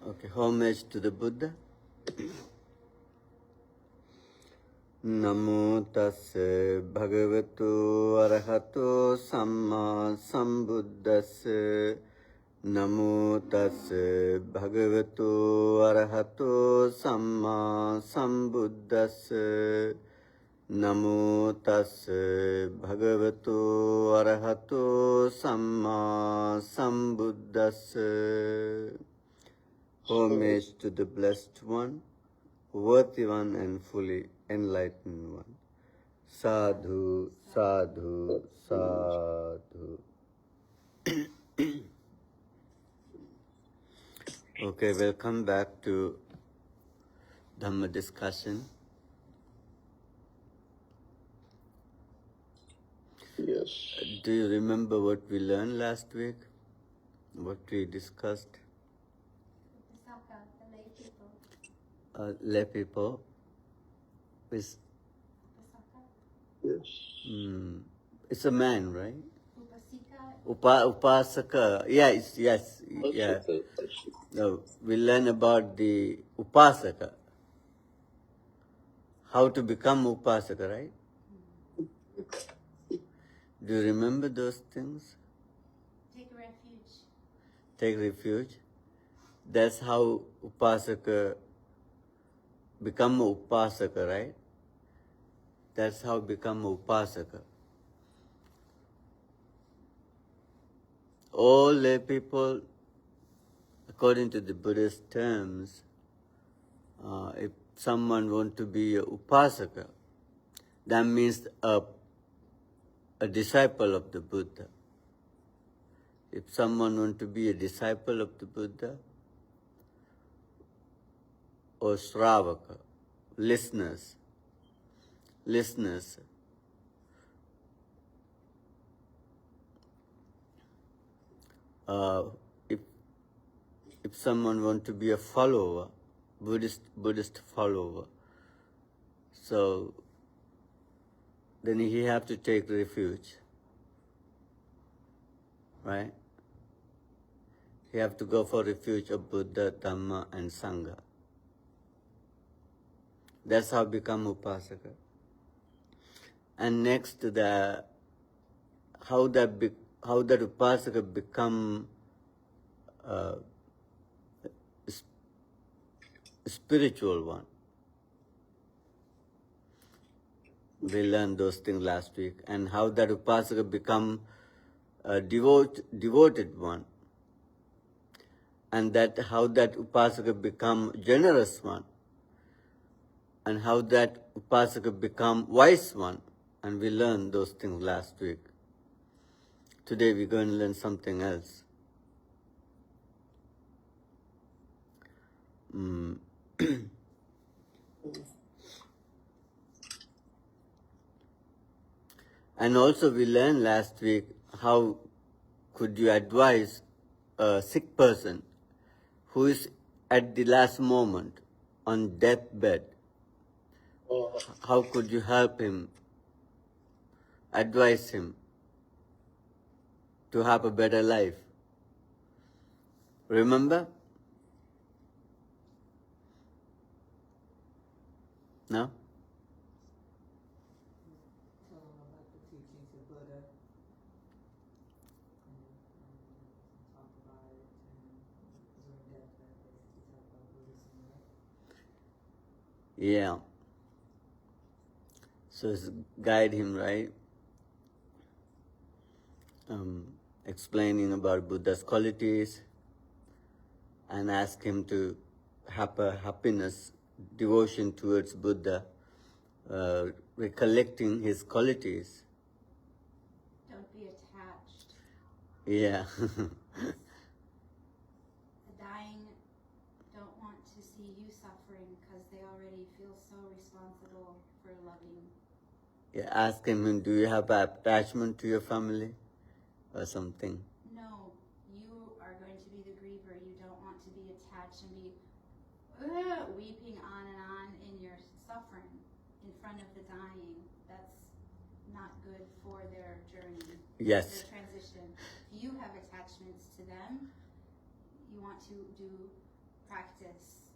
Okay, homage to the Buddha. Namo tassa bhagavato arahato samma sambuddhassa. Namo tassa bhagavato arahato samma sambuddhassa. Namo tassa bhagavato arahato samma sambuddhassa. Homage to the Blessed One, Worthy One and fully enlightened One. Sadhu, sadhu, sadhu. Okay, welcome back to Dhamma discussion. Yes. Do you remember what we learned last week? What we discussed? The lay people. Lay people. Is, Yes. it's a man, right? Upasika. Upasaka. Yes, yeah. No, we learn about the Upasaka. How to become Upasaka, right? Do you remember those things? Take refuge. Take refuge. That's how Upasaka become Upasaka, right? That's how become Upasaka. All lay people, according to the Buddhist terms, if someone wants to be a Upasaka, that means a disciple of the Buddha. If someone wants to be a disciple of the Buddha, or Shravaka, listeners, if someone wants to be a follower, Buddhist follower, so then he have to take refuge, right? He have to go for refuge of Buddha, Dhamma, and Sangha. That's how become Upasaka. And next, how that Upasaka become spiritual one. We learned those things last week. And how that Upasaka become a devoted one. And how that Upasaka become generous one. And how that Upasaka become wise one. And we learned those things last week. Today we're going to learn something else. And also we learned last week how could you advise a sick person who is at the last moment on deathbed. How could you help him, advise him to have a better life? Remember? No? Tell them about the teachings of Buddha and talk about it, and during deathbed basically talk about Buddhism, right? Yeah. So guide him, right? Explaining about Buddha's qualities and ask him to have a happiness, devotion towards Buddha, recollecting his qualities. Don't be attached. Yeah. The dying don't want to see you suffering because they already feel so responsible for loving. Yeah, ask him, do you have attachment to your family or something? No, you are going to be the griever. You don't want to be attached and be weeping on in your suffering in front of the dying. That's not good for their journey. Yes. Their transition. If you have attachments to them, you want to do practice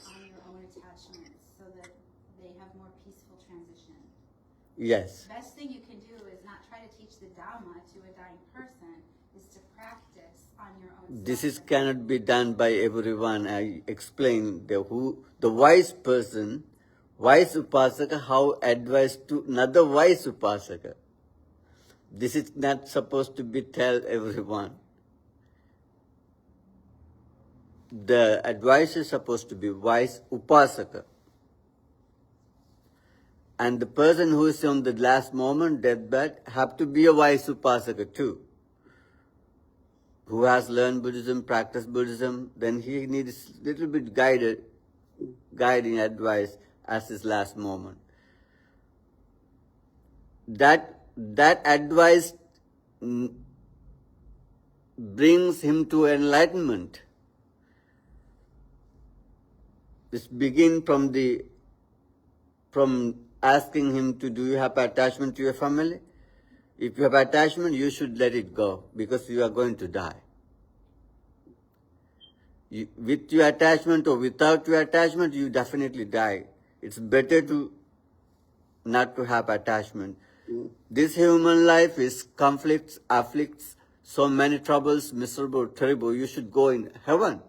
on your own attachments so that they have more peaceful transition. Yes. Best thing you can do is not try to teach the Dhamma to a dying person, is to practice on your own. This is cannot be done by everyone. I explained the wise person, wise upasaka, how advice to another wise upasaka. This is not supposed to be tell everyone. The advice is supposed to be wise upasaka. And the person who is on the last moment, deathbed, have to be a wise upasaka too. Who has learned Buddhism, practiced Buddhism, then he needs little bit guiding advice as his last moment. That advice brings him to enlightenment. This begin from asking him to, do you have attachment to your family? If you have attachment, you should let it go because you are going to die. With your attachment or without your attachment, you definitely die. It's better to not to have attachment. This human life is conflicts, afflicts, so many troubles, miserable, terrible. You should go in heaven.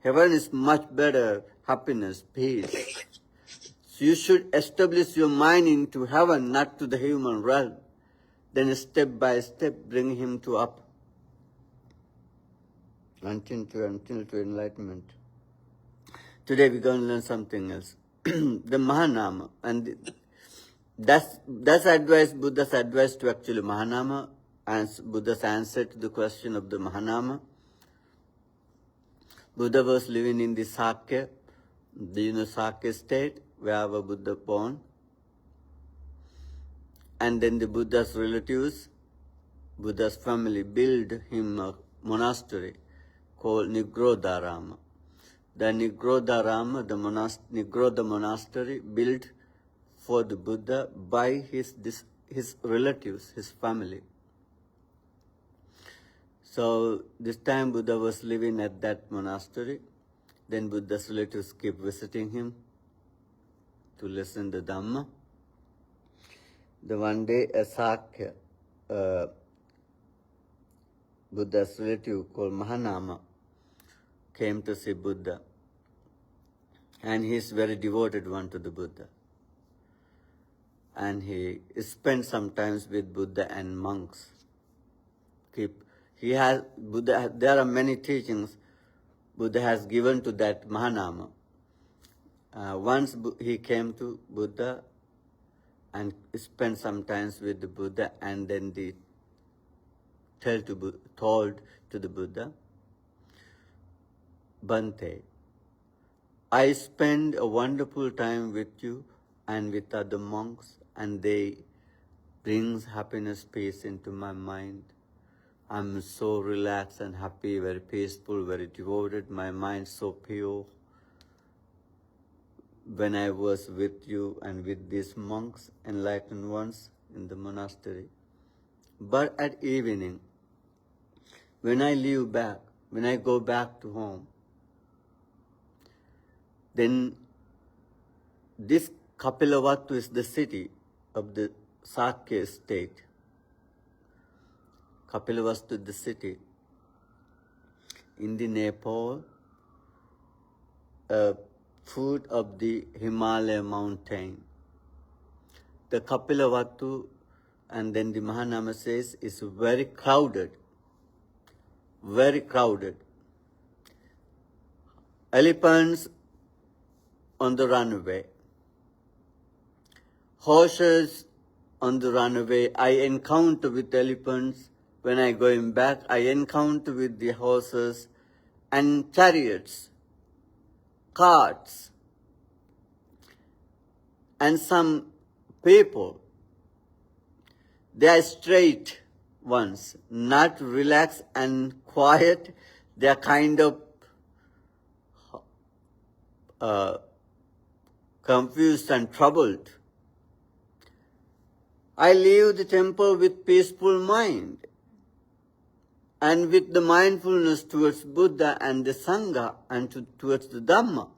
Heaven is much better, happiness, peace. So you should establish your mind into heaven, not to the human realm. Then step by step bring him to up until to enlightenment. Today we're going to learn something else. The Mahanama, and that's advice, Buddha's advice to actually Mahanama, and Buddha's answer to the question of the Mahanama. Buddha was living in the Sakya, the Sakya state, where our Buddha born. And then the Buddha's relatives, Buddha's family built him a monastery called Nigrodharama. The Nigrodharama, the Nigrodha monastery built for the Buddha by his relatives, his family. So this time Buddha was living at that monastery. Then Buddha's relatives keep visiting him to listen to Dhamma. The one day a Sakya, Buddha's relative called Mahanama, came to see Buddha. And he is very devoted one to the Buddha. And he spent some time with Buddha and monks. There are many teachings Buddha has given to that Mahanama. Once he came to Buddha and spent some time with the Buddha, and then told to the Buddha, Bhante, I spend a wonderful time with you and with other monks, and they brings happiness, peace into my mind. I'm so relaxed and happy, very peaceful, very devoted, my mind so pure. When I was with you and with these monks, enlightened ones in the monastery. But at evening, when I go back to home, then this Kapilavatthu is the city of the Sakya state. Kapilavatthu is the city in the Nepal, foot of the Himalaya mountain. The Kapilavatthu, and then the Mahanama says, is very crowded. Very crowded. Elephants on the runway. Horses on the runway. I encounter with elephants. When I going back, I encounter with the horses and chariots, carts, and some people. They are straight ones, not relaxed and quiet. They are kind of confused and troubled. I leave the temple with peaceful mind. and with the mindfulness towards Buddha and the Sangha and towards the Dhamma.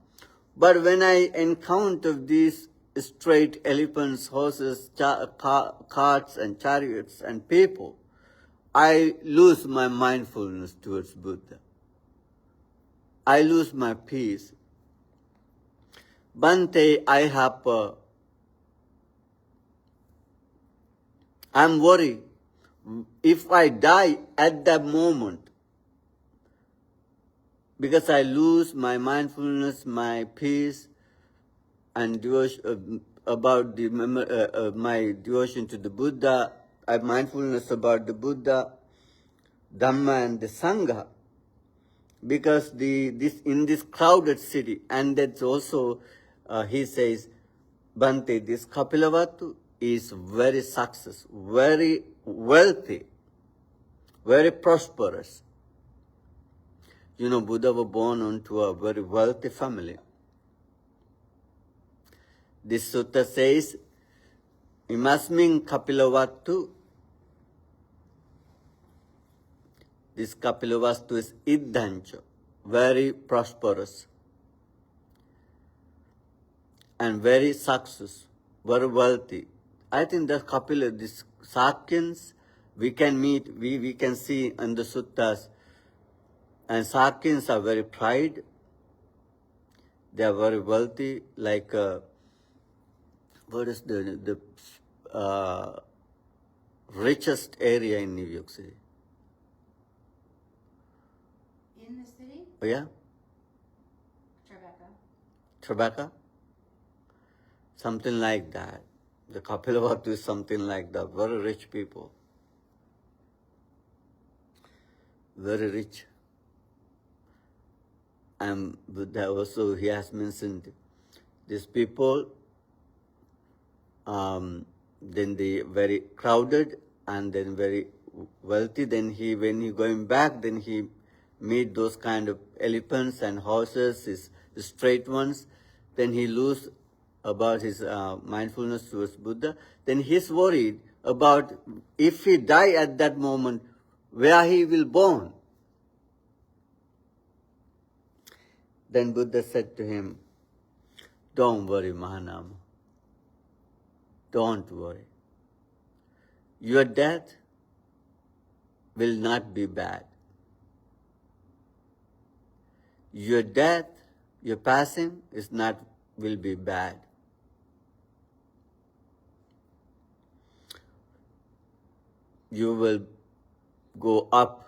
But when I encounter these straight elephants, horses, carts and chariots and people, I lose my mindfulness towards Buddha. I lose my peace. Bhante, I'm worried. If I die at that moment, because I lose my mindfulness, my peace, and devotion about my devotion to the Buddha, mindfulness about the Buddha, Dhamma, and the Sangha, because in this crowded city, and that's also he says, Bhante, this Kapilavatthu is very successful, very wealthy, very prosperous. You know, Buddha was born into a very wealthy family. This sutta says, Imasmin Kapilavatthu, this Kapilavatthu is Iddhancha, very prosperous and very successful, very wealthy. I think that these Sakyans, we can meet, we can see in the suttas, and Sakyans are very pride. They are very wealthy, like what is the richest area in New York City? In the city? Oh yeah? Tribeca? Something like that. The Kapilavatthu is something like that. Very rich people. Very rich. And Buddha also, he has mentioned these people, then they very crowded and then very wealthy. Then when he going back, then he meet those kind of elephants and horses, his straight ones. Then he lose about his mindfulness towards Buddha. Then he's worried about if he die at that moment, where he will born. Then Buddha said to him, don't worry, Mahanama. Don't worry. Your death will not be bad. Your death, your passing will be bad. You will go up.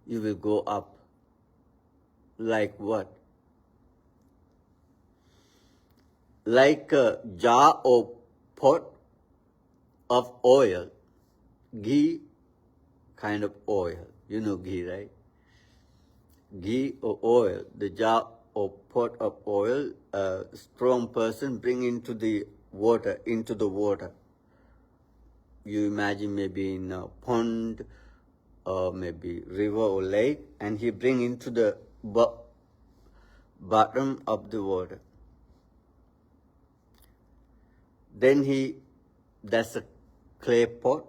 You will go up. Like what? Like a jar or pot of oil, ghee kind of oil. You know ghee, right? Ghee or oil, the jar or pot of oil, a strong person bring into the water. You imagine maybe in a pond or maybe river or lake, and he bring into the bottom of the water. Then that's a clay pot,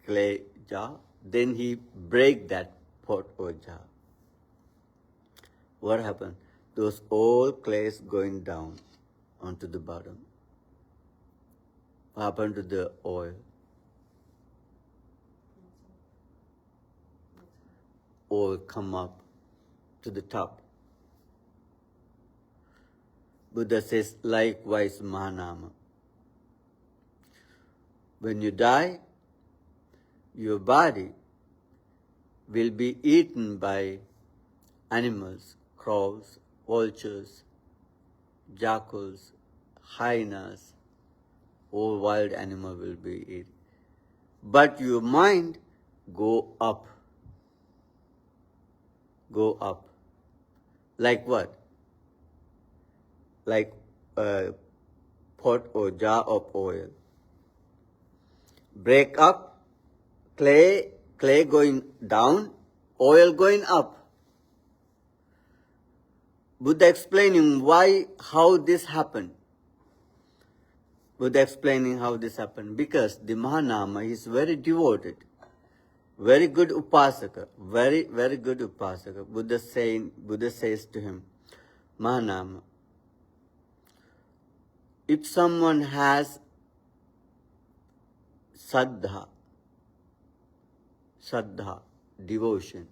clay jar. Then he break that pot or jar. What happened? Those old clays going down onto the bottom. What happened to the oil? Oil come up to the top. Buddha says, likewise, Mahanama. When you die, your body will be eaten by animals, crows, vultures, jackals, hyenas, all wild animal will be eaten. But your mind go up. Go up. Like what? Like a pot or jar of oil. Break up, clay going down, oil going up. Buddha explaining how this happened. Buddha explaining how this happened. Because the Mahanama is very devoted. Very good upasaka, very, very good upasaka. Buddha says to him, Mahanama, if someone has saddha, devotion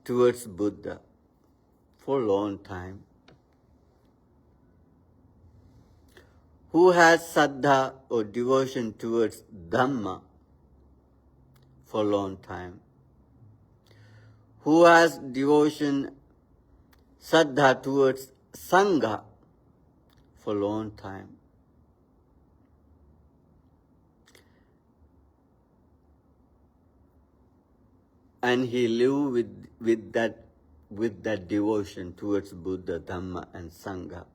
towards Buddha for a long time, who has saddha or devotion towards Dhamma for a long time, who has devotion, saddha towards Sangha for a long time, and he live with that devotion towards Buddha, Dhamma and Sangha.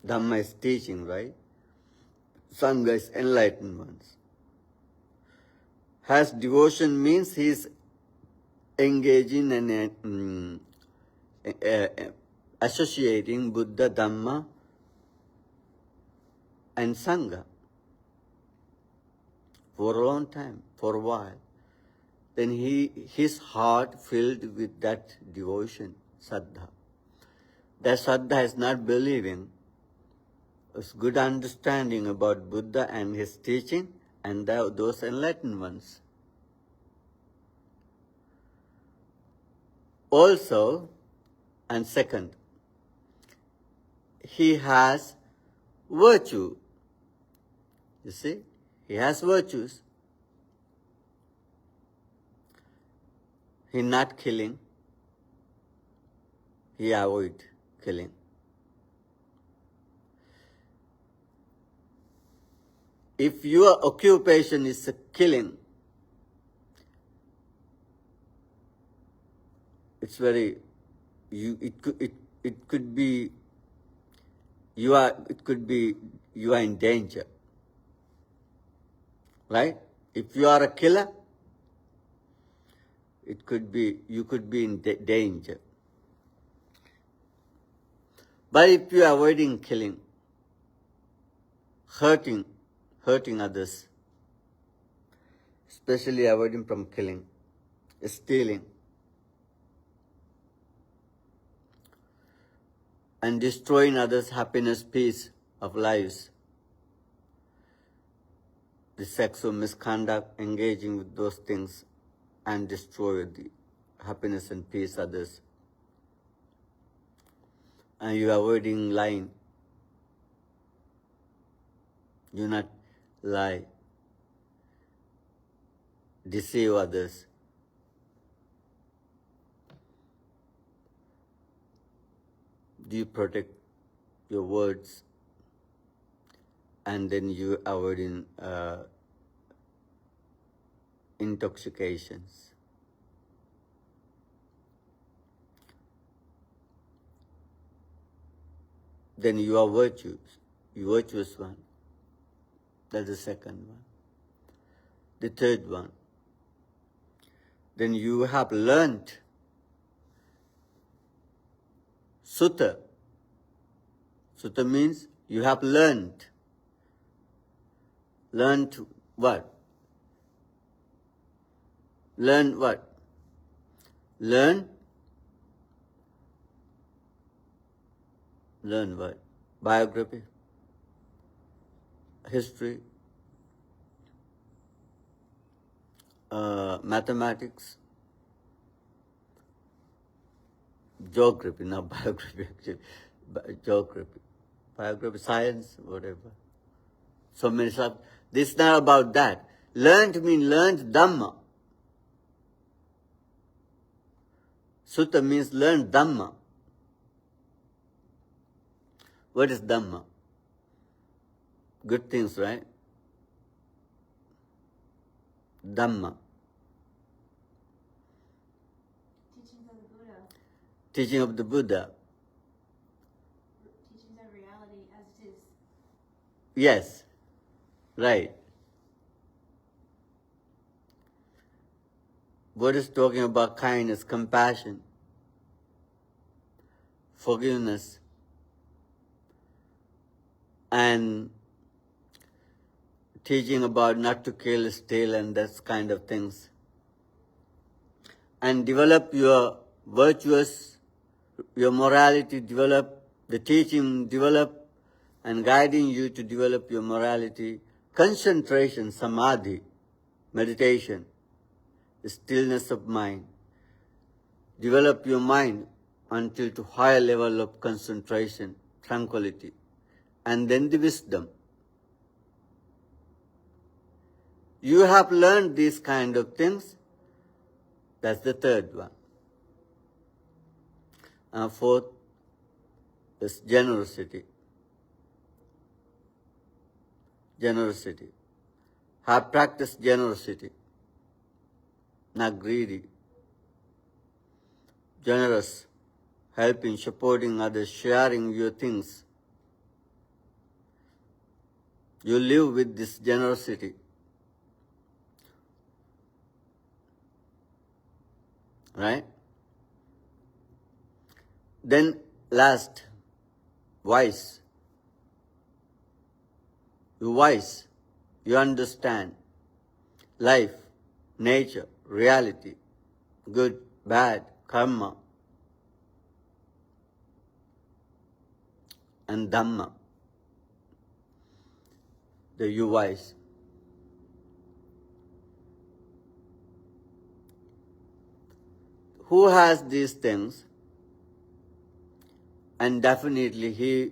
Dhamma is teaching, right? Sangha is enlightened ones. Has devotion means he is engaging and associating Buddha, Dhamma and Sangha for a long time, for a while. Then his heart filled with that devotion, saddha. That saddha is not believing. It's good understanding about Buddha and his teaching and those enlightened ones. Also, and second, he has virtue. You see, he has virtues. He not killing. He avoid killing. If your occupation is killing, it's very it could be you are in danger, right? If you are a killer, you could be in danger. But if you are avoiding killing, hurting others, especially avoiding from killing, stealing, and destroying others' happiness, peace of lives, the sexual misconduct, engaging with those things, and destroy the happiness and peace others. And you are avoiding lying. You not lie, deceive others. Do you protect your words? And then you avoiding intoxications. Then you are virtuous one. That's the second one. The third one. Then you have learned Sutta. Sutta means you have learned. Learned what? Learn what? Learn what? Biography, history, mathematics, geography, not biography actually, geography, biography, science, whatever. So many stuff. This is not about that. Learned means learned Dhamma. Sutta means learn Dhamma. What is Dhamma? Good things, right? Dhamma. Teachings of the Buddha. Teaching of the Buddha. Teachings of reality as it is. Yes, right. Buddha is talking about kindness, compassion, forgiveness, and teaching about not to kill, steal, and that kind of things. and develop your virtuous, your morality develop, the teaching develop, and guiding you to develop your morality, concentration, samadhi, meditation, stillness of mind. Develop your mind until to higher level of concentration, tranquility, and then the wisdom. You have learned these kind of things. That's the third one. And fourth is generosity. Generosity. Have practiced generosity, not greedy. Generous, helping, supporting others, sharing your things. You live with this generosity. Right? Then last, wise. You're wise. You understand life, nature, reality, good, bad, karma, and Dhamma. You're wise. Who has these things, and definitely he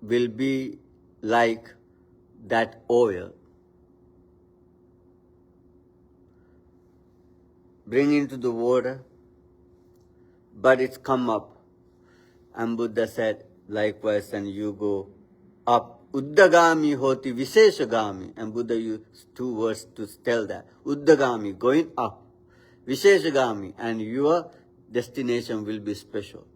will be like that oil. Bring into the water, but it's come up. And Buddha said, likewise, and you go up. Uddagami hoti visheshagami. And Buddha used 2 words to tell that. Uddagami, going up. Visheshagami, and your destination will be special.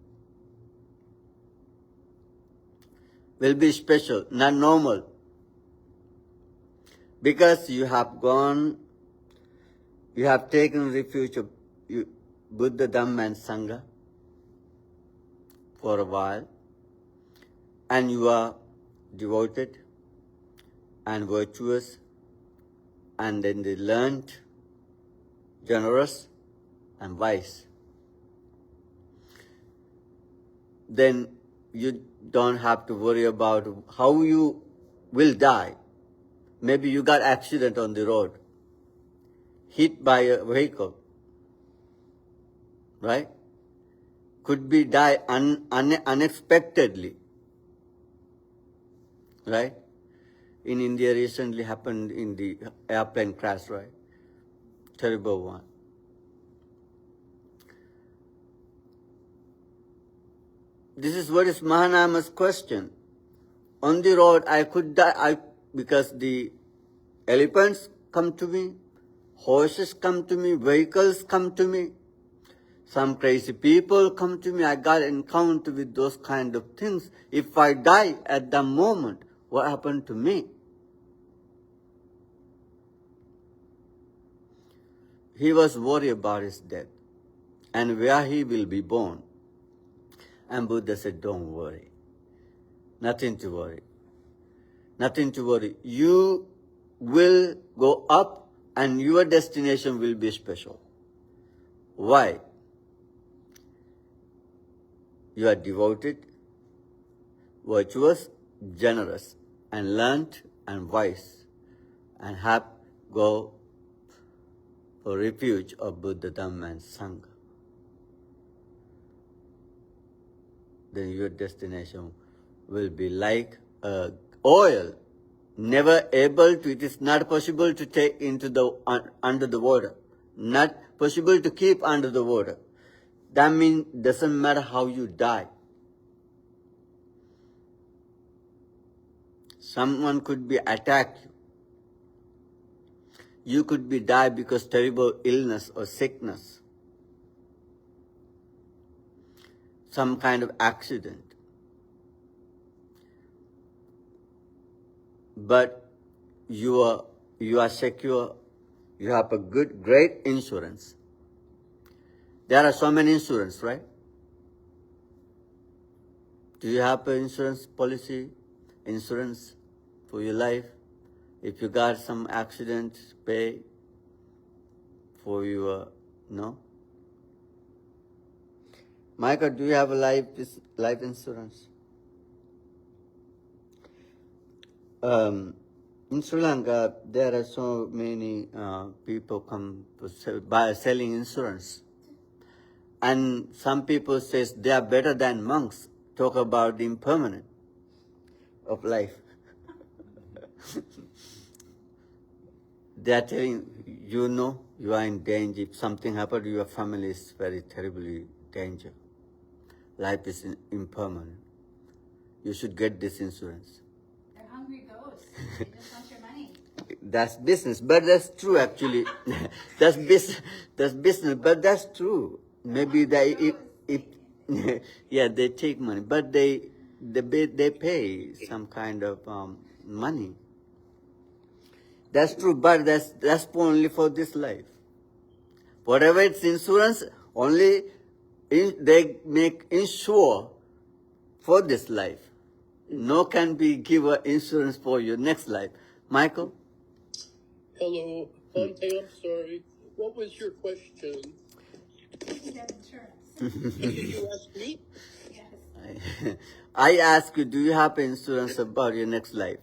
Will be special, not normal. Because you have gone, you have taken refuge of Buddha, Dhamma, and Sangha for a while, and you are devoted and virtuous, and then they learned, generous and wise. Then you don't have to worry about how you will die. Maybe you got accident on the road, hit by a vehicle, right? Could be die unexpectedly, right? In India recently happened in the airplane crash, right? Terrible one. This is what is Mahanama's question. On the road, I could die because the elephants come to me, horses come to me, vehicles come to me, some crazy people come to me. I got encounter with those kind of things. If I die at that moment, what happened to me? He was worried about his death and where he will be born. And Buddha said, don't worry. Nothing to worry. Nothing to worry. You will go up and your destination will be special. Why? You are devoted, virtuous, generous, and learned and wise, and have go for refuge of Buddha, Dhamma, and Sangha. Then your destination will be like oil, never able to, it is not possible to take into the under the water, not possible to keep under the water. That means doesn't matter how you die. Someone could be attacked you. You could be die because terrible illness or sickness. Some kind of accident. But you are secure. You have a great insurance. There are so many insurance, right? Do you have an insurance policy, insurance for your life? If you got some accident, pay for your, Michael, do you have a life insurance? In Sri Lanka, there are so many people come to selling insurance. And some people says they are better than monks. Talk about the impermanent of life. They are telling you know you are in danger. If something happened to your family, is very terribly danger. Life is impermanent. You should get this insurance. They're hungry ghosts. They just want your money. That's business, but that's true actually. That's business, but that's true. Maybe they if yeah they take money, but they pay some kind of money. That's true, but that's only for this life. Whatever it's insurance, only they make insure for this life. No can be given insurance for your next life. Michael? Hello. Hey, I'm sorry. What was your question? Did you have insurance? Did you ask me? Yes. I ask you, do you have insurance about your next life?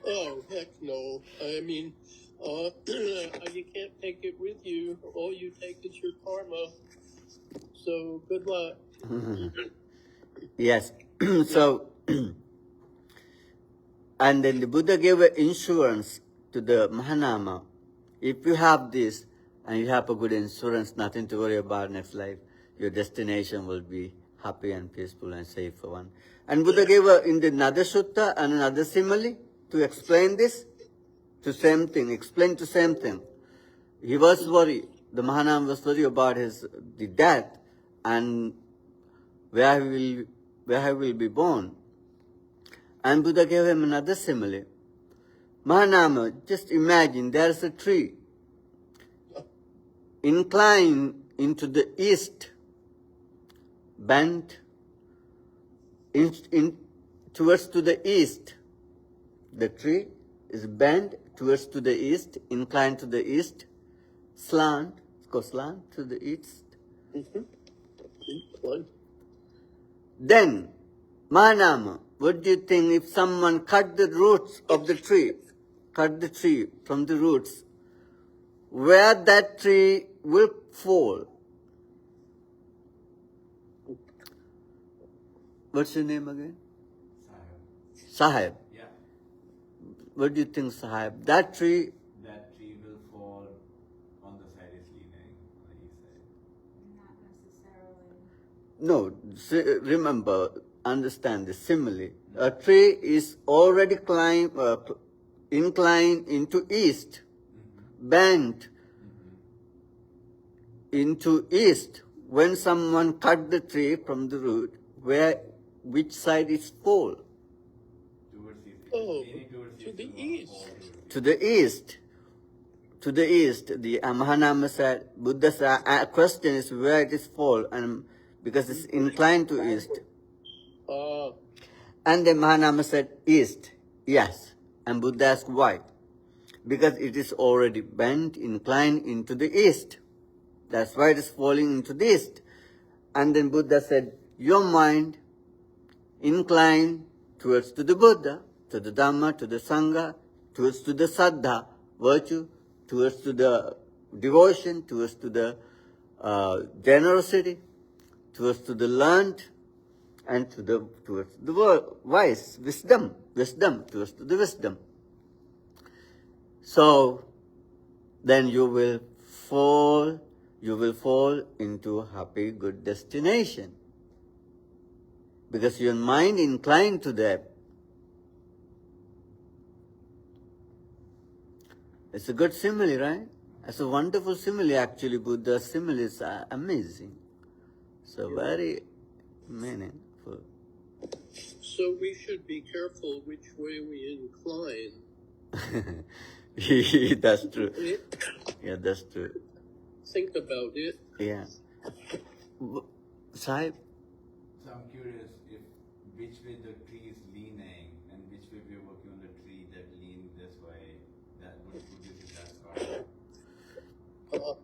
Oh, heck no. I mean, you can't take it with you. All you take is your karma. So, good luck. Yes. So, and then the Buddha gave an insurance to the Mahanama. If you have this and you have a good insurance, nothing to worry about next life, your destination will be happy and peaceful and safe one. And Buddha gave in the another sutta and another simile to explain this, to same thing, explain to same thing. He was worried, the Mahanama was worried about the death and where he will be born. And Buddha gave him another simile. Mahanama, just imagine there's a tree inclined into the east, bent towards to the east. The tree is bent towards to the east, inclined to the east, slant to the east. One. Then, Mahanama, what do you think if someone cut the roots of the tree, cut the tree from the roots, where that tree will fall? What's your name again? Sahib. Yeah, What do you think, Sahib? That tree, that tree will fall on the side it's leaning, on the east side. Not necessarily. no, remember, understand the simile. A tree is already inclined into east, bent into east. When someone cut the tree from the root, which side is fall? Towards east. Oh, Leaning towards to the will not east. fall towards east. To the east. To the east. The Mahanama said, Buddha's question is where it is fall, and because it's inclined to east. And the Mahanama said, east. Yes. And Buddha asked why? Because it is already bent, inclined into the east. That's why it is falling into the east. And then Buddha said, your mind inclined towards to the Buddha, to the Dhamma, to the Sangha, towards to the Saddha, virtue, towards to the devotion, towards to the generosity, towards to the learned, and towards the wise, wisdom, towards to the wisdom. So then you will fall into a happy, good destination. Because your mind inclined to that. It's a good simile, right? It's a wonderful simile actually. Buddha's similes are amazing. So very meaningful. So we should be careful which way we incline. That's true. Yeah, that's true. Think about it. Yeah. Sahib? So I'm curious if which way the tree is leaning and which way we're working on the tree that leans this way, that would be that's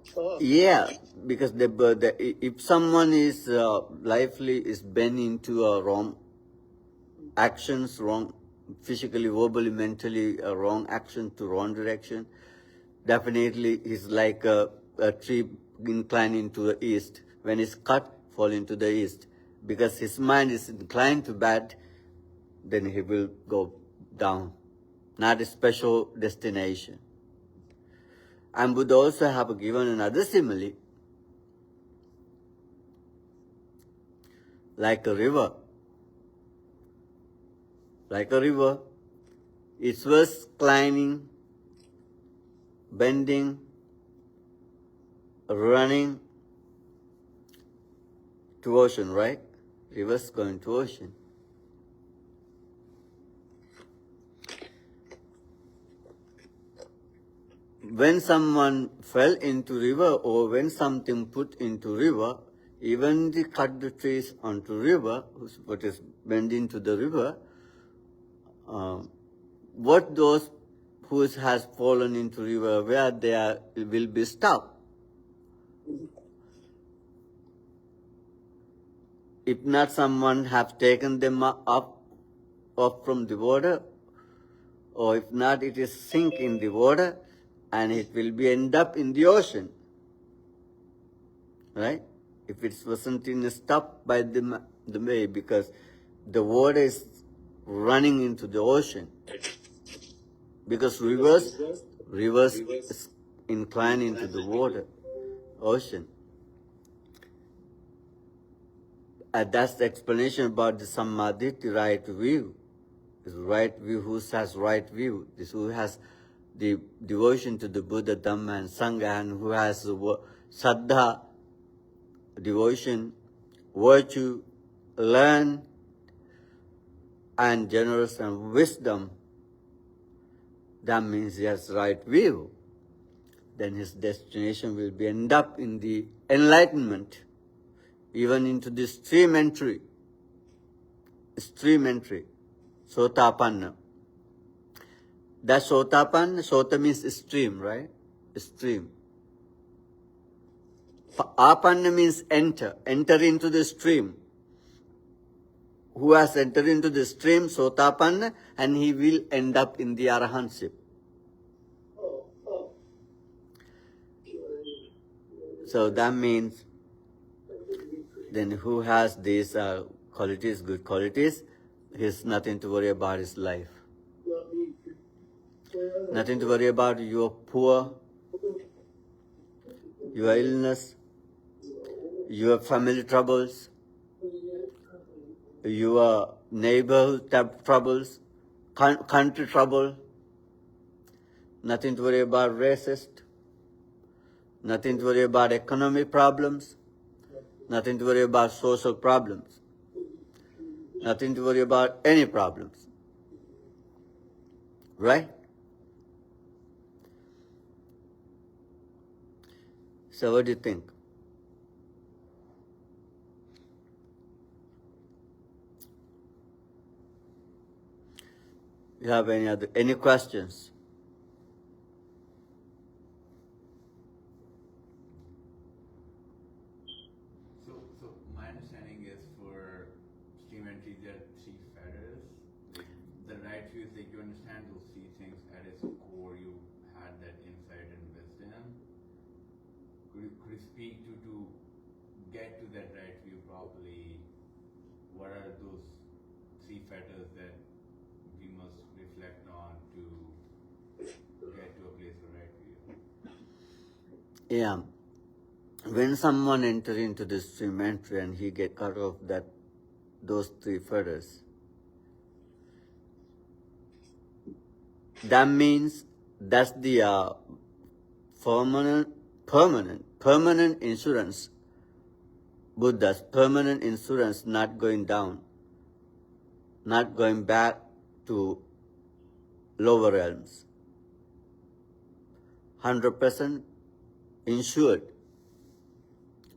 karma. Yeah, because if someone is lively is bent into wrong actions, wrong physically, verbally, mentally, wrong action to wrong direction, definitely is like a tree inclined into the east. When it's cut, fall into the east. Because his mind is inclined to bad, then he will go down. Not a special destination. And Buddha also have given another simile, like a river. Like a river, it's first climbing, bending, running to ocean, right? Rivers going to ocean. When someone fell into river or when something put into river, even they cut the trees onto river, what is bending to the river, what those who has fallen into river, where they are, will be stopped. If not, someone have taken them up from the water, or if not, it is sink in the water, and it will be end up in the ocean, right? If it wasn't stopped by the way, because the water is running into the ocean, because rivers is inclined into the water, ocean. And that's the explanation about the Sammaditi, right view. This right view, who has right view, this who has the devotion to the Buddha, Dhamma and Sangha, and who has Saddha, devotion, virtue, learn, and generous and wisdom. That means he has right view. Then his destination will be end up in the enlightenment, even into the stream entry. Sotapanna. That Sotapanna, Sota means stream, right? Stream. Apanna means enter into the stream. Who has entered into the stream, Sotapanna, and he will end up in the Arahantship. So that means, then who has these qualities, good qualities, he has nothing to worry about his life. Nothing to worry about your poor, your illness, your family troubles, your neighborhood troubles, country trouble. Nothing to worry about racist. Nothing to worry about economic problems. Nothing to worry about social problems. Nothing to worry about any problems. Right? So what do you think? You have any questions? So my understanding is for stream entry there are three fetters. Like the right view is like you understand those three things at its core. You had that insight and wisdom. Could you speak to get to that right view properly? What are those three fetters that we must reflect on to get to a place of right view? Yeah. When someone enters into the stream entry and he get cut off those three fetters, that means that's the permanent insurance. Buddha's permanent insurance, not going down, not going back to lower realms. 100% insured,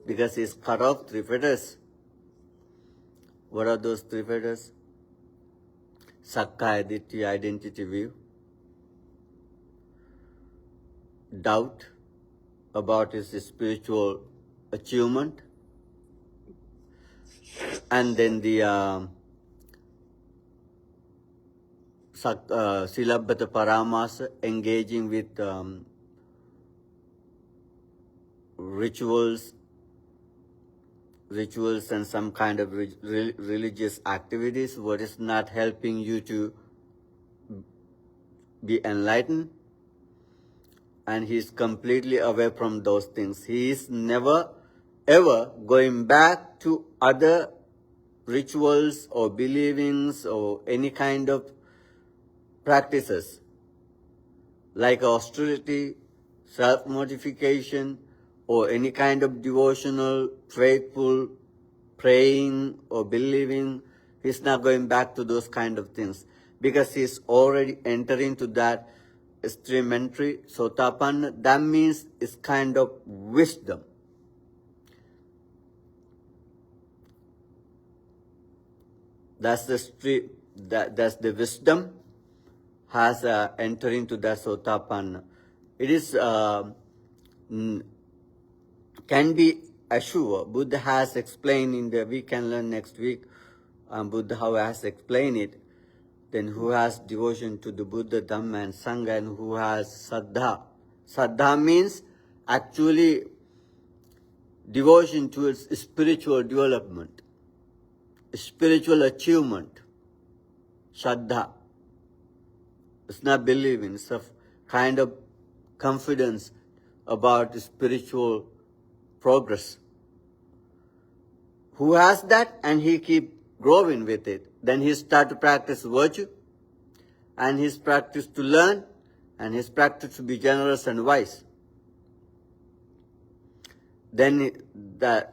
because he's cut off three fetters. What are those three fetters? Sakkaya Ditthi, identity view. Doubt about his spiritual achievement, and then the Silabbata Paramasa, engaging with rituals and some kind of religious activities, what is not helping you to be enlightened, and he is completely away from those things. He is never ever going back to other rituals or believings or any kind of practices like austerity, self-mortification, or any kind of devotional, faithful, praying or believing. He's not going back to those kind of things because he's already entering to that extreme entry, Sotapanna. That means it's kind of wisdom. That's the wisdom has entering to the Sotapanna. It is can be assured. Buddha has explained in the, we can learn next week, Buddha how has explained it. Then who has devotion to the Buddha, Dhamma and Sangha, and who has Saddha. Saddha means actually devotion towards spiritual development, spiritual achievement. Shraddha. It's not believing, it's a kind of confidence about spiritual progress. Who has that and he keep growing with it, then he start to practice virtue, and his practice to learn, and his practice to be generous and wise. Then the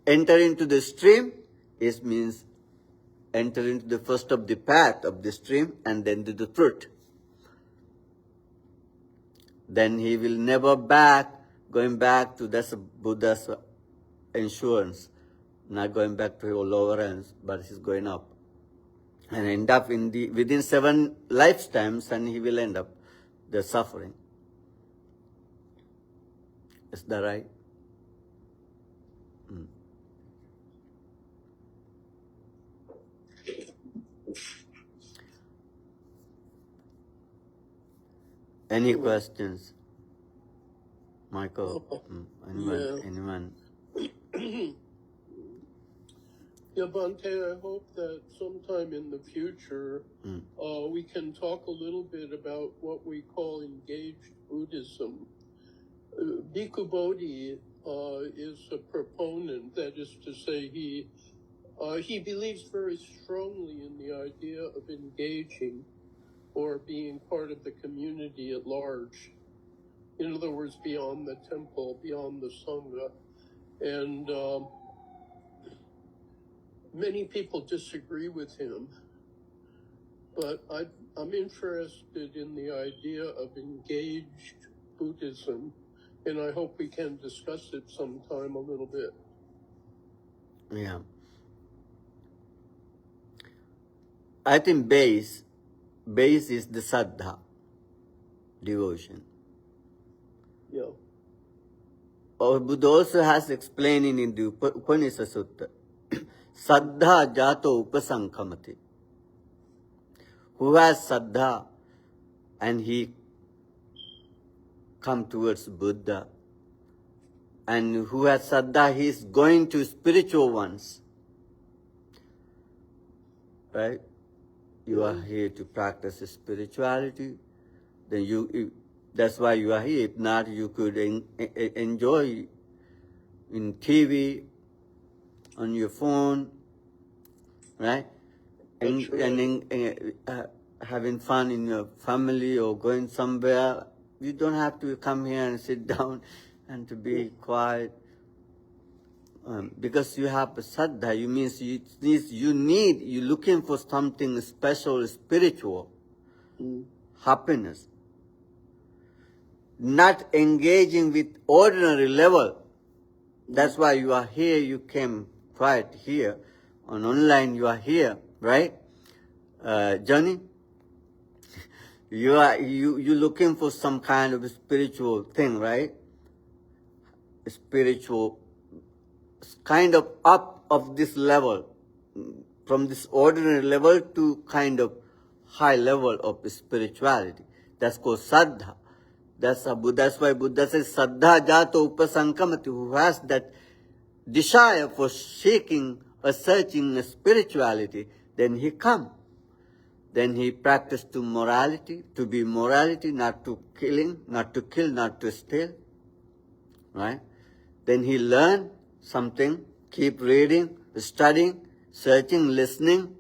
enter into the stream means enter into the first of the path of the stream and then to the fruit. Then he will never going back to that's Buddha's insurance, not going back to lower ends, but he's going up. And end up within 7 lifetimes, and he will end up the suffering. Is that right? Any questions? Michael? Anyone? Yeah, Bhante, I hope that sometime in the future we can talk a little bit about what we call engaged Buddhism. Bhikkhu Bodhi is a proponent, that is to say, he believes very strongly in the idea of engaging or being part of the community at large. In other words, beyond the temple, beyond the Sangha. And many people disagree with him, but I'm interested in the idea of engaged Buddhism, and I hope we can discuss it sometime a little bit. Yeah. I think base is the Saddha, devotion. Yeah. Buddha also has explained in the Upanishad Sutta, Saddha jato upasankamati. Who has Saddha and he come towards Buddha, and who has Saddha, he is going to spiritual ones. Right? You are here to practice spirituality, then that's why you are here. If not, you could enjoy in TV, on your phone, right? And having fun in your family or going somewhere. You don't have to come here and sit down and to be quiet. Because you have Saddha, you're looking for something special, spiritual, happiness. Not engaging with ordinary level. That's why you are here, you came quiet here. On online you are here, right? Johnny? You looking for some kind of spiritual thing, right? spiritual, kind of up of this level, from this ordinary level to kind of high level of spirituality. That's called saddha. That's why Buddha says, saddha jato upasankamati, who has that desire for seeking or searching spirituality, then he come. Then he practiced to morality, to be morality, not to killing, not to kill, not to steal. Right? Then he learn something, keep reading, studying, searching, listening.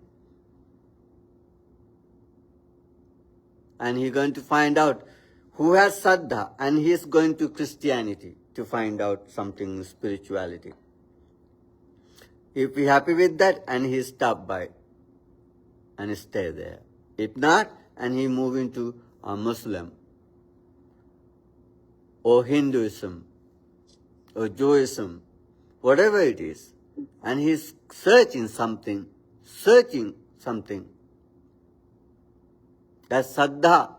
And he's going to find out who has saddha, and he is going to Christianity to find out something in spirituality. If he happy with that, and he stop by and stay there. If not, and he move into a Muslim or Hinduism or Judaism, whatever it is, and he's searching something. That's saddha.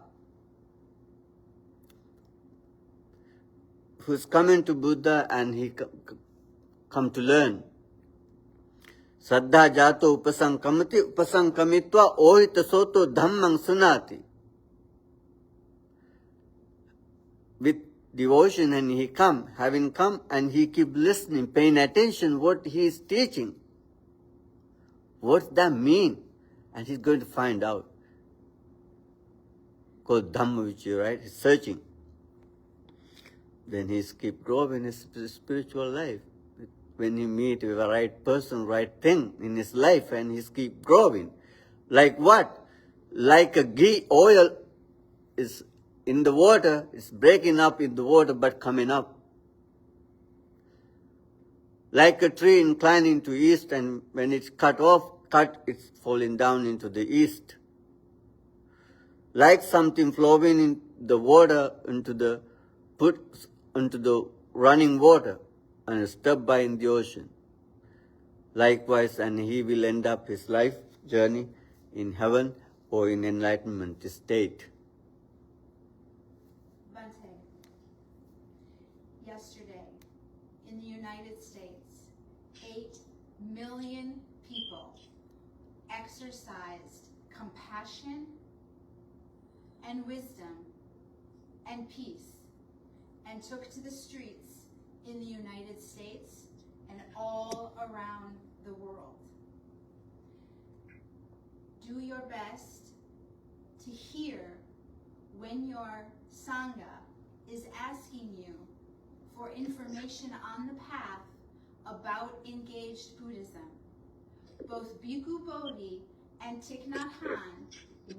Who's coming to Buddha and he come to learn. Saddha jato upasankamitva ohita soto dhammang sunati. With devotion, and he having come, and he keep listening, paying attention what he is teaching. What's that mean? And he's going to find out. Called Dhamma, which you right? He's searching. Then he's keep growing his spiritual life. When he meet with the right person, right thing in his life, and he's keep growing. Like what? Like a ghee oil is in the water, it's breaking up in the water but coming up. Like a tree inclining to east, and when it's cut, it's falling down into the east. Like something flowing in the water into the running water and step by in the ocean. Likewise, and he will end up his life journey in heaven or in enlightenment state. Bhante, yesterday in the United States, 8 million people exercised compassion and wisdom and peace and took to the streets in the United States and all around the world. Do your best to hear when your Sangha is asking you for information on the path about engaged Buddhism. Both Bhikkhu Bodhi and Thich Nhat Hanh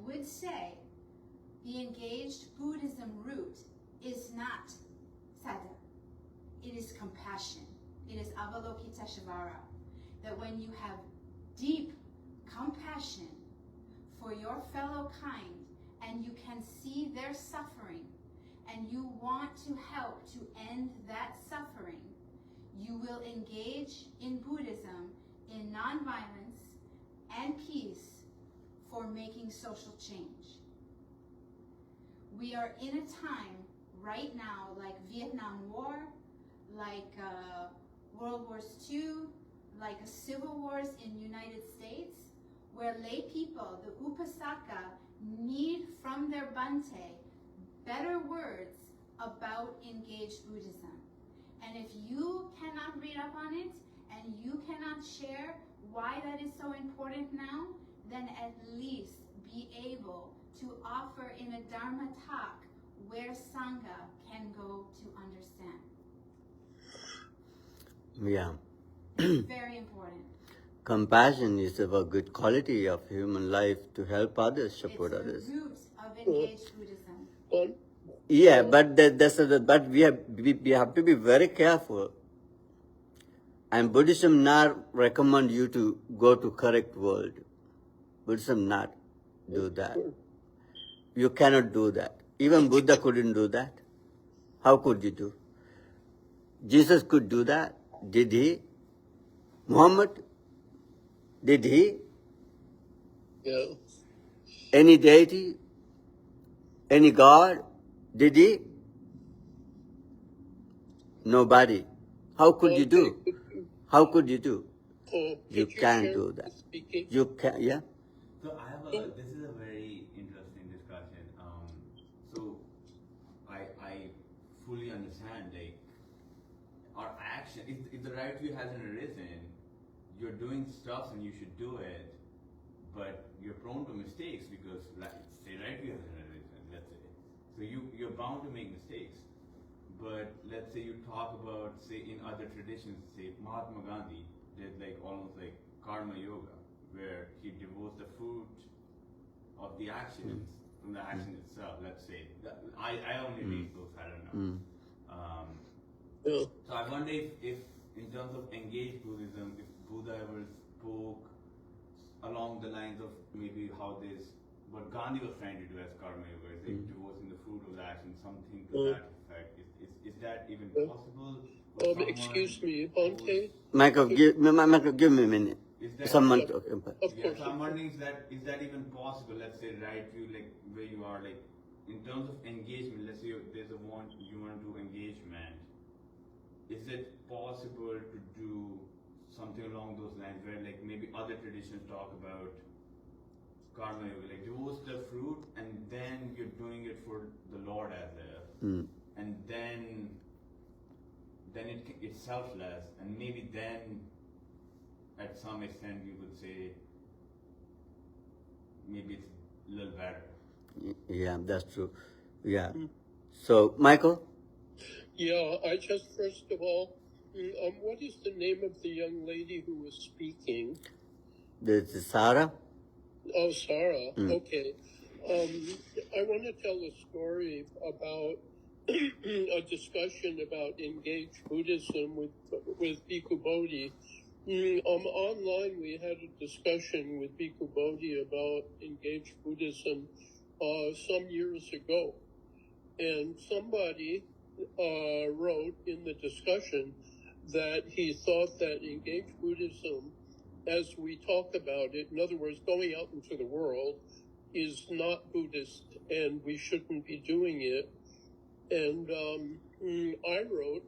would say the engaged Buddhism route is not saddha. It is compassion. It is avalokiteshvara. That when you have deep compassion for your fellow kind, and you can see their suffering, and you want to help to end that suffering, you will engage in Buddhism in nonviolence and peace for making social change. We are in a time right now like Vietnam War, like World War II, like civil wars in United States, where lay people, the Upasaka, need from their Bhante better words about engaged Buddhism. And if you cannot read up on it, and you cannot share why that is so important now, then at least be able to offer in a Dharma talk where Sangha can go to understand. Yeah. It's very important. Compassion is a good quality of human life to help others, support It's others. the root of engaged Buddhism. Yeah, but but we have to be very careful. And Buddhism not recommend you to go to correct world. Buddhism not do that. You cannot do that. Even Buddha couldn't do that. How could you do? Jesus could do that. Did he? Muhammad? Did he? Yeah. Any deity? Any God? Did he? Nobody. How could you do? How could you do? You Could can't share do that. Speaking? You can, yeah. So I have this is a very interesting discussion. So I fully understand, like, our action, if the right view hasn't arisen, you're doing stuff and you should do it, but you're prone to mistakes because, say, right view hasn't arisen, let's say. So you're bound to make mistakes. But let's say you talk about, say, in other traditions, say, Mahatma Gandhi did almost like karma yoga, where he devotes the fruit of the actions from the action itself, let's say. I only read books, I don't know. Yeah. So I wonder if in terms of engaged Buddhism, if Buddha ever spoke along the lines of maybe what Gandhi was trying to do as karma yoga, is like devoting the fruit of the action, something to that effect. Is that even possible? Excuse me, Bhante? Michael, give me a minute. Is that, Someone Of talking. course. so I'm wondering, is that even possible? Let's say right view, like where you are, like in terms of engagement. Let's say you want to do engagement. Is it possible to do something along those lines, where like maybe other traditions talk about karma yoga, like devote the fruit, and then you're doing it for the Lord as if, and then it's selfless, and maybe then at some extent you would say maybe it's a little better. Yeah, that's true. Yeah. So, Michael? Yeah, I just, first of all, what is the name of the young lady who was speaking? This is Sarah. Oh, Sarah. Okay. I want to tell a story about a discussion about engaged Buddhism with Bhikkhu Bodhi. Online, we had a discussion with Bhikkhu Bodhi about engaged Buddhism some years ago. And somebody wrote in the discussion that he thought that engaged Buddhism, as we talk about it, in other words, going out into the world, is not Buddhist and we shouldn't be doing it. And I wrote,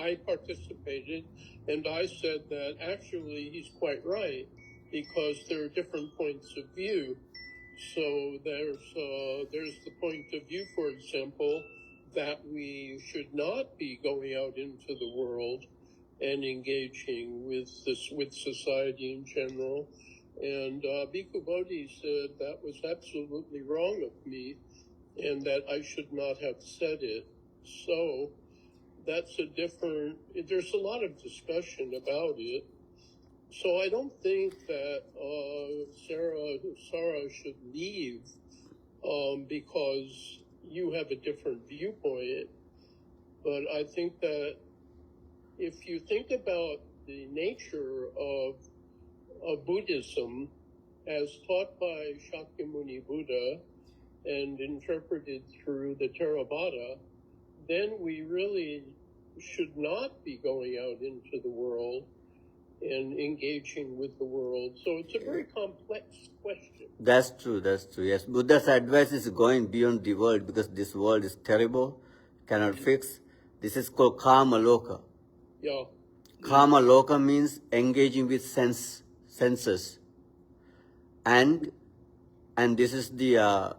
I participated, and I said that actually he's quite right, because there are different points of view. So there's the point of view, for example, that we should not be going out into the world and engaging with society in general. And Bhikkhu Bodhi said that was absolutely wrong of me, and that I should not have said it. So that's there's a lot of discussion about it. So I don't think that Sarah should leave because you have a different viewpoint. But I think that if you think about the nature of Buddhism as taught by Shakyamuni Buddha and interpreted through the Theravada, then we really should not be going out into the world and engaging with the world. So it's a very complex question. That's true, yes. Buddha's advice is going beyond the world, because this world is terrible, cannot fix. This is called karma loka. Yeah. Karma loka means engaging with senses. And this is the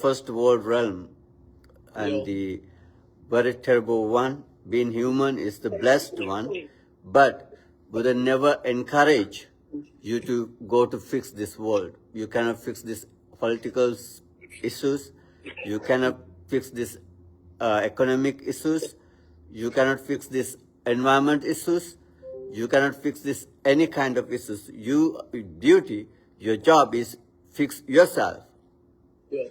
first world realm. And the very terrible one, being human, is the blessed one. But Buddha never encourage you to go to fix this world. You cannot fix these political issues. You cannot fix these economic issues. You cannot fix these environment issues. You cannot fix this any kind of issues. Your job is fix yourself. Yeah.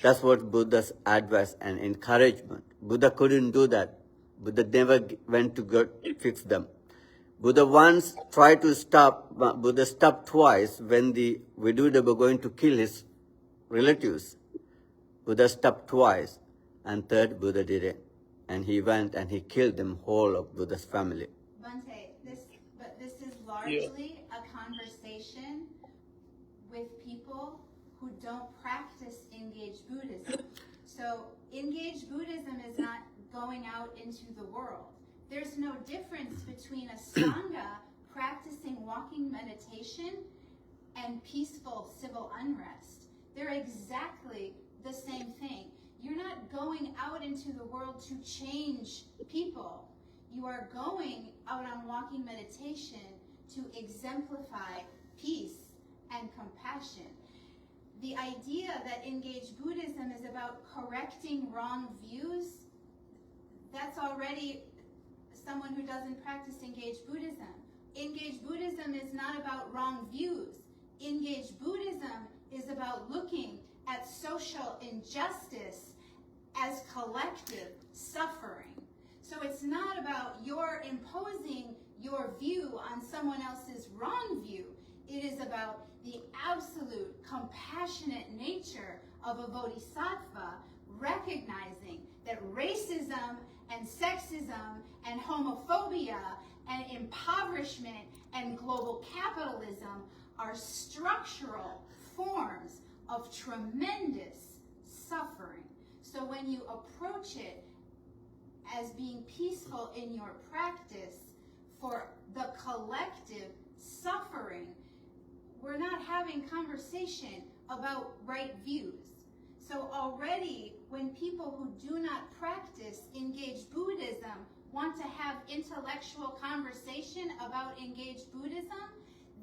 That's what Buddha's advice and encouragement. Buddha couldn't do that. Buddha never went to go fix them. Buddha once tried to stop, Buddha stopped twice when the Viduddha were going to kill his relatives. Buddha stopped twice, and third Buddha didn't. And he went and he killed them whole of Buddha's family. Bhante, this is largely a conversation with people who don't practice engaged Buddhism. So engaged Buddhism is not going out into the world. There's no difference between a Sangha practicing walking meditation and peaceful civil unrest. They're exactly the same thing. You're not going out into the world to change people. You are going out on walking meditation to exemplify peace and compassion. The idea that engaged Buddhism is about correcting wrong views, that's already someone who doesn't practice engaged Buddhism. Engaged Buddhism is not about wrong views. Engaged Buddhism is about looking at social injustice as collective suffering. So it's not about your imposing your view on someone else's wrong view. It is about the absolute compassionate nature of a bodhisattva recognizing that racism and sexism and homophobia and impoverishment and global capitalism are structural forms of tremendous suffering. So when you approach it as being peaceful in your practice for the collective suffering, we're not having conversation about right views. So already when people who do not practice engaged Buddhism want to have intellectual conversation about engaged Buddhism,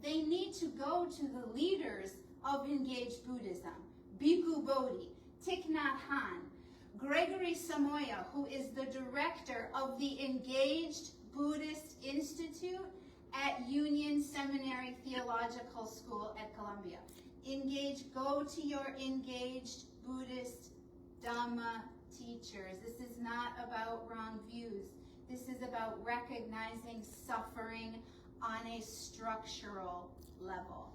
they need to go to the leaders of engaged Buddhism, Bhikkhu Bodhi, Thich Nhat Hanh, Gregory Samoya, who is the director of the Engaged Buddhist Institute at Union Seminary Theological School at Columbia. Go to your engaged Buddhist Dhamma teachers. This is not about wrong views. This is about recognizing suffering on a structural level.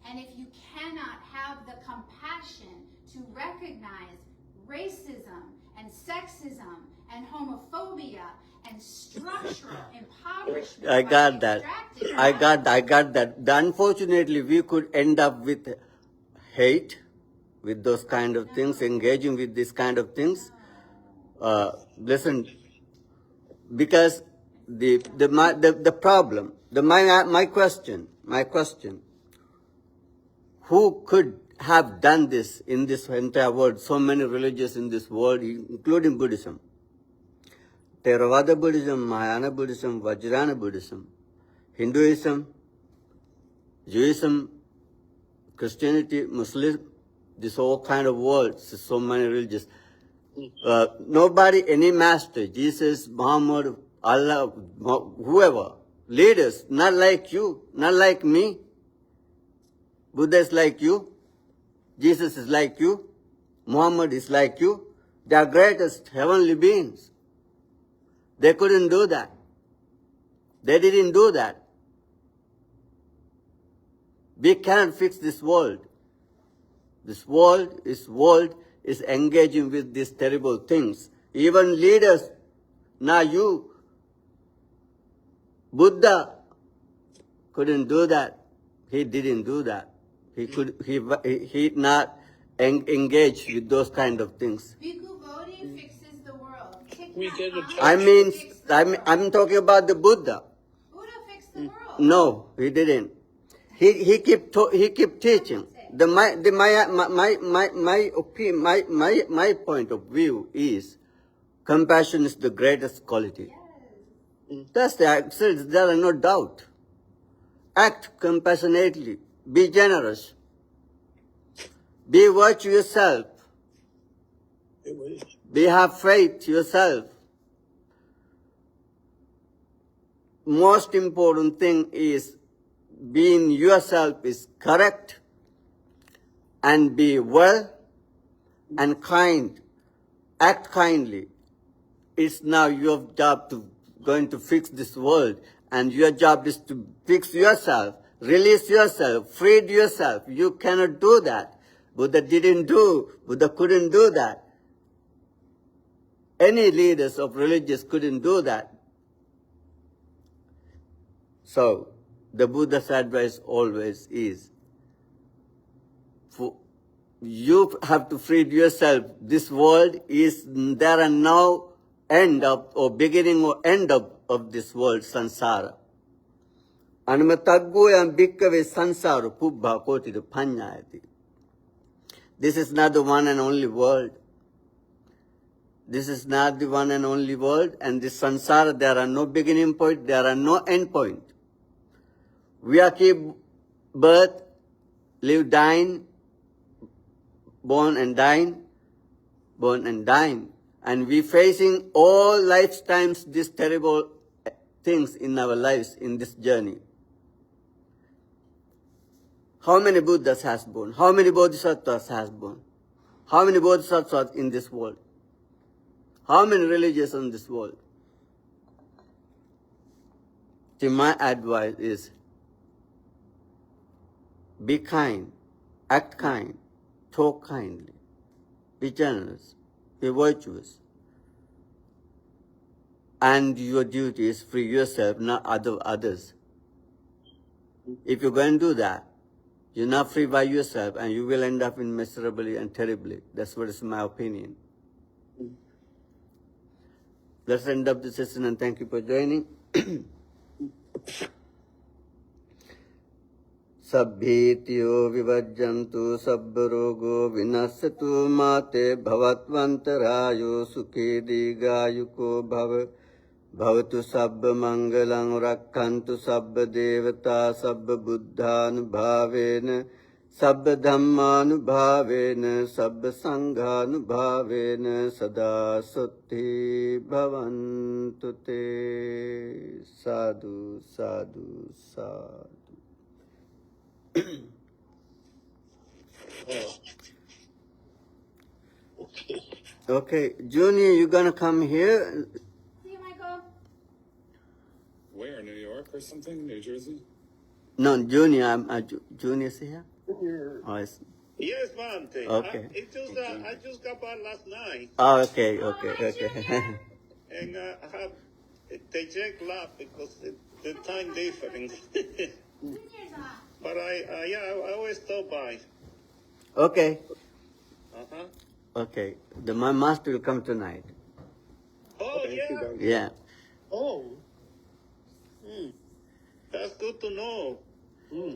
And if you cannot have the compassion to recognize racism and sexism and homophobia and structural impoverishment. I got that. I got that. Unfortunately, we could end up with hate, with those kind of things, engaging with these kind of things. Listen, because the problem, my question, who could have done this in this entire world? So many religions in this world, including Buddhism. Theravada Buddhism, Mahayana Buddhism, Vajrayana Buddhism, Hinduism, Judaism, Christianity, Muslim, this whole kind of world, so many religions. Nobody, any master, Jesus, Muhammad, Allah, whoever, leaders, not like you, not like me. Buddha is like you. Jesus is like you. Muhammad is like you. They are greatest heavenly beings. They couldn't do that. They didn't do that. We cannot fix this world. This world is engaging with these terrible things. Even leaders, now you, Buddha couldn't do that. He didn't do that. He not engaged with those kind of things. Bhikkhu Bodhi fixes the world. We get a I'm talking about the Buddha. Buddha fixed the world. No, he didn't. He kept teaching. My point of view is compassion is the greatest quality. That's there are no doubt. Act compassionately. Be generous. Be virtue yourself. Have faith yourself. Most important thing is being yourself is correct and be well and kind. Act kindly. It's now your job to going to fix this world, and your job is to fix yourself, release yourself, free yourself. You cannot do that. Buddha couldn't do that. Any leaders of religions couldn't do that. So, the Buddha's advice always is, you have to free yourself. This world is, there are no end of, or beginning or end of of this world, sansara. Anumataggoyam bhikkave sansaro pubbha kotidu panyayati. This is not the one and only world. This is not the one and only world, and this sansara, there are no beginning point, there are no end point. We are keep birth, live, dying, born and dying, born and dying. And we facing all lifetimes these terrible things in our lives in this journey. How many Buddhas has born? How many Bodhisattvas has born? How many Bodhisattvas in this world? How many religions in this world? See, my advice is be kind, act kind, talk kindly, be generous, be virtuous. And your duty is free yourself, not others. If you're going to do that, you're not free by yourself, and you will end up in miserably and terribly. That's what is my opinion. Let's end up the session, and thank you for joining. Sabbhitiyo vivajjantu sabbarogo vinasatu mate bhavatvantarayo sukhe digayuko bhava bhavatu sabba mangalang rakkantu sabba devata sabba buddhanubhavena sabba dhammanubhavena sabba sanghanubhavena sada sutti bhavantu te. Sadhu, sadhu, sadhu. Okay, Junior, you gonna come here? See you, Michael. Where, New York or something? New Jersey? No, Junior. Junior's here. Here. Oh, I see. Yes, Bante. Okay. I just got back last night, Oh, okay. and I have the jet lag because the time difference. Junior's off. But I always stop by. Okay. Uh-huh. Okay. My master will come tonight. Oh, yeah. Yeah. Oh. That's good to know. Hmm.